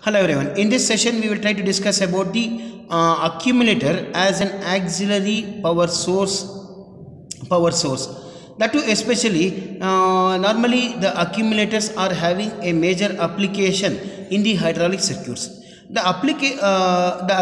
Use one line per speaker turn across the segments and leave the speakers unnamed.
Hello everyone. In this session we will try to discuss about the accumulator as an auxiliary power source. That too especially normally the accumulators are having a major application in the hydraulic circuits. The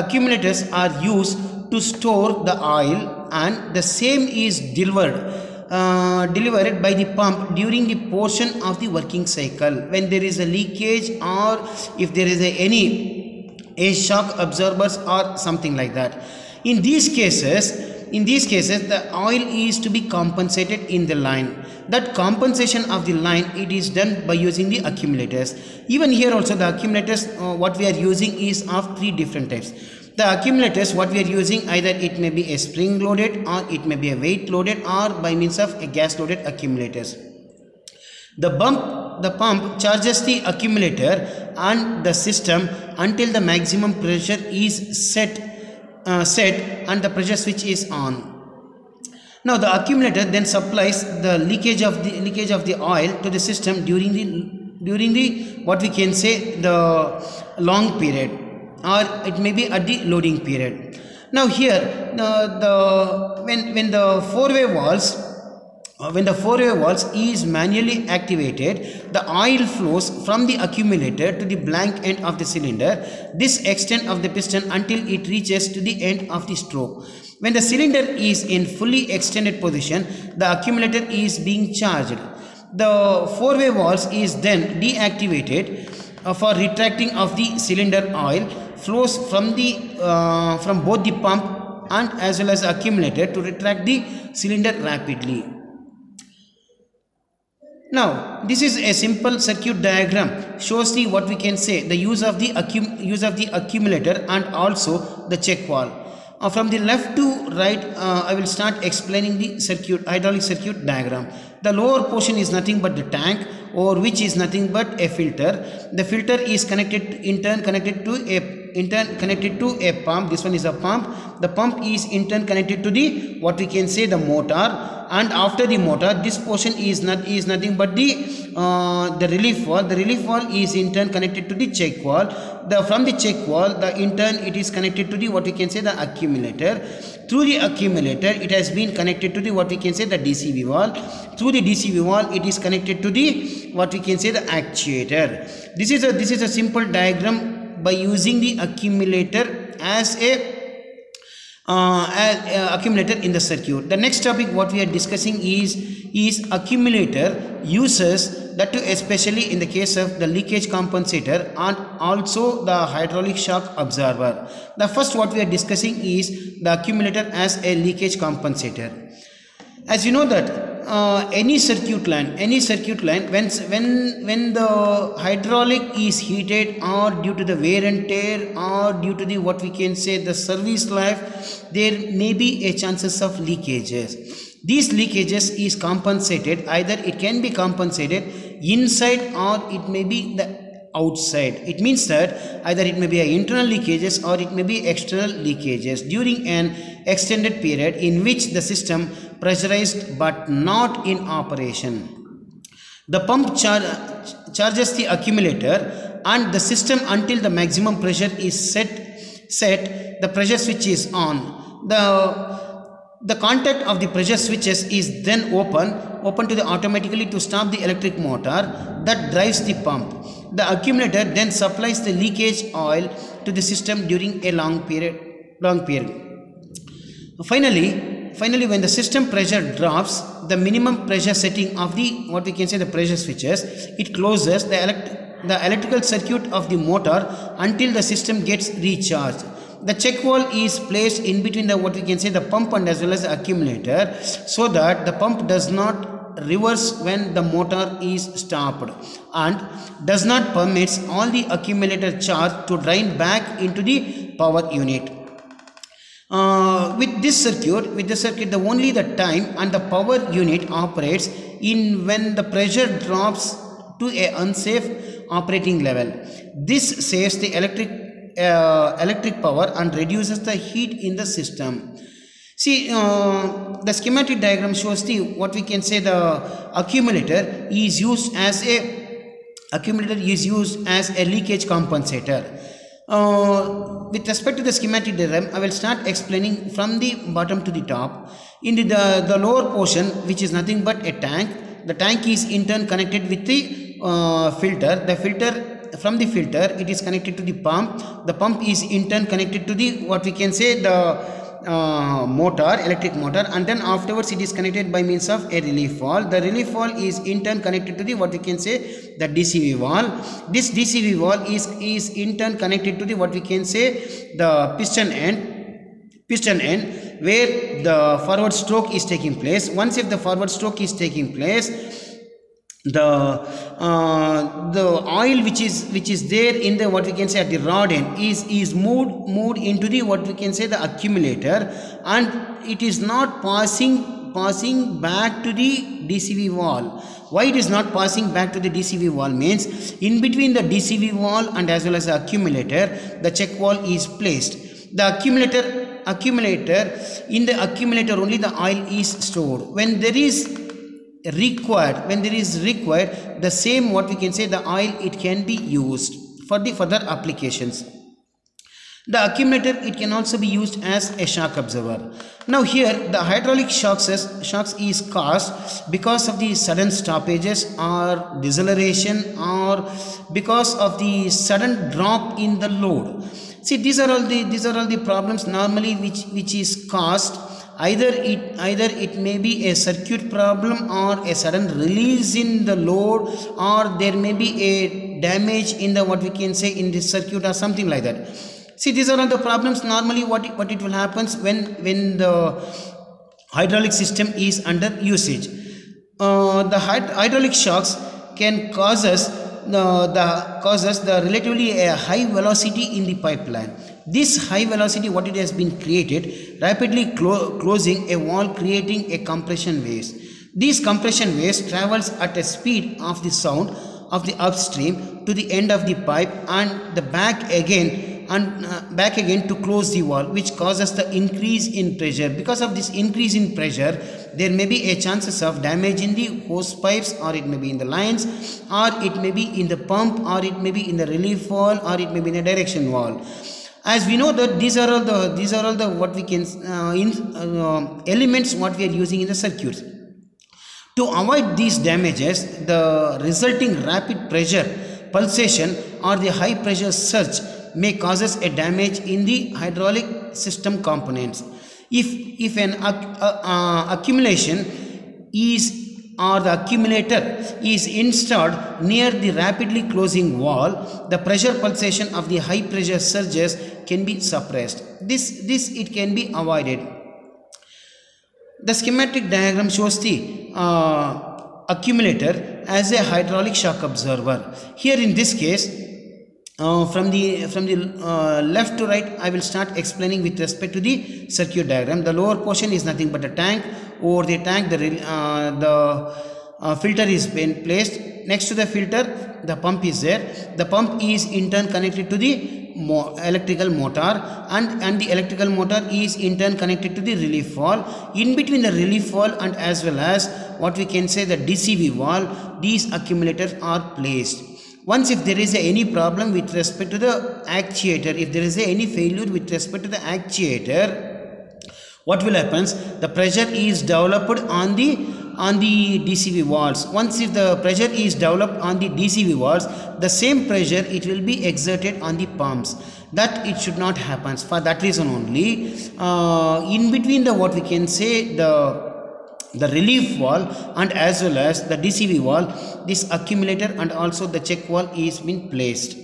accumulators are used to store the oil, and the same is delivered by the pump during the portion of the working cycle when there is a leakage, or if there is any shock absorbers or something like that. In these cases the oil is to be compensated in the line. That compensation of the line, it is done by using the accumulators. Even here also the accumulators what we are using is of three different types. The accumulators what we are using, either it may be a spring loaded, or it may be a weight loaded, or by means of a gas loaded accumulators. The pump charges the accumulator and the system until the maximum pressure is set and the pressure switch is on. Now the accumulator then supplies the leakage of the oil to the system during the what we can say the long period, or it may be at the loading period. Now here when the four-way valves is manually activated, the oil flows from the accumulator to the blank end of the cylinder. This extent of the piston until it reaches to the end of the stroke. When the cylinder is in fully extended position, the accumulator is being charged. The four-way valves is then deactivated for retracting of the cylinder. Oil flows from both the pump and as well as the accumulator to retract the cylinder rapidly. Now this is a simple circuit diagram, shows the what we can say the use of the accumulator and also the check valve. From the left to right I will start explaining the hydraulic circuit diagram. The lower portion is nothing but the tank, or which is nothing but a filter. The filter is in turn connected to a pump. This one is a pump. The pump is in turn connected to the what we can say the motor, and after the motor this portion is nothing but the relief valve. The relief valve is in turn connected to the check valve. From the check valve in turn it is connected to the what we can say the accumulator. Through the accumulator it has been connected to the what we can say the DCV valve. Through the DCV valve it is connected to the what we can say the actuator. This is a simple diagram by using the accumulator as a accumulator in the circuit. The next topic what we are discussing is accumulator uses, that too especially in the case of the leakage compensator and also the hydraulic shock absorber. The first what we are discussing is the accumulator as a leakage compensator. As you know that any circuit line when the hydraulic is heated, or due to the wear and tear, or due to the what we can say the service life, there may be a chances of leakages. These leakages is compensated, either it can be compensated inside or it may be the outside. It means that either it may be internal leakages or it may be external leakages during an extended period in which the system pressurized but not in operation. The pump charges the accumulator and the system until the maximum pressure is set. The pressure switch is on. The contact of the pressure switches is then open to the automatically to stop the electric motor that drives the pump. The accumulator then supplies the leakage oil to the system during a long period. Finally, when the system pressure drops the minimum pressure setting of the what we can say the pressure switches, it closes the electrical circuit of the motor until the system gets recharged. The check valve is placed in between the what we can say the pump and as well as the accumulator, so that the pump does not reverse when the motor is stopped and does not permits all the accumulator charge to drain back into the power unit. With this circuit the only the time and the power unit operates in when the pressure drops to a unsafe operating level. This saves the electric power and reduces the heat in the system. See, the schematic diagram shows the what we can say the accumulator is used as a accumulator is used as a leakage compensator. With respect to the schematic diagram, I will start explaining from the bottom to the top. In the lower portion, which is nothing but a tank, the tank is in turn connected with the filter. The filter, from the filter, it is connected to the pump. The pump is in turn connected to the, what we can say, the motor, electric motor, and then afterwards it is connected by means of a relief valve. The relief valve is in turn connected to the, what we can say, the DCV valve. This DCV valve is in turn connected to the, what we can say, the piston end, where the forward stroke is taking place. Once if the forward stroke is taking place, the oil which is there in the, what we can say, at the rod end is moved into the, what we can say, the accumulator, and it is not passing back to the DCV valve. Why it is not passing back to the DCV valve means, in between the DCV valve and as well as the accumulator, the check valve is placed. The accumulator, in the accumulator only the oil is stored. When there is required, the same, what we can say, the oil, it can be used for the further applications. The accumulator, it can also be used as a shock absorber. Now here the hydraulic shocks is caused because of the sudden stoppages or deceleration, or because of the sudden drop in the load. See, these are all the problems normally which is caused. Either it may be a circuit problem, or a sudden release in the load, or there may be a damage in the, what we can say, in the circuit or something like that. See, these are all the problems normally what it will happen when the hydraulic system is under usage. The hydraulic shocks can cause us the relatively a high velocity in the pipeline. This high velocity, what it has been created, rapidly closing a valve, creating a compression waves. These compression waves travels at a speed of the sound of the upstream to the end of the pipe and the back again to close the valve, which causes the increase in pressure. Because of this increase in pressure, there may be a chances of damage in the hose pipes, or it may be in the lines, or it may be in the pump, or it may be in the relief valve, or it may be in the direction valve. As we know that these are all the what we can elements what we are using in the circuits. To avoid these damages, the resulting rapid pressure pulsation or the high pressure surge may causes a damage in the hydraulic system components. If an accumulation is, or the accumulator is installed near the rapidly closing valve, the pressure pulsation of the high pressure surges can be suppressed. This it can be avoided. The schematic diagram shows the accumulator as a hydraulic shock absorber. Here in this case, from the left to right, I will start explaining with respect to the circuit diagram. The lower portion is nothing but a tank. Over the tank, the filter is being placed. Next to the filter, the pump is there. The pump is in turn connected to the electrical motor, and the electrical motor is in turn connected to the relief valve. In between the relief valve and as well as, what we can say, the DCV valve, these accumulators are placed. Once if there is any problem with respect to the actuator, if there is any failure with respect to the actuator, what will happen? The pressure is developed on the DCV valves. Once if the pressure is developed on the DCV valves, the same pressure it will be exerted on the pumps. That it should not happen. For that reason only, in between the, what we can say, the relief valve and as well as the DCV valve, this accumulator and also the check valve is been placed.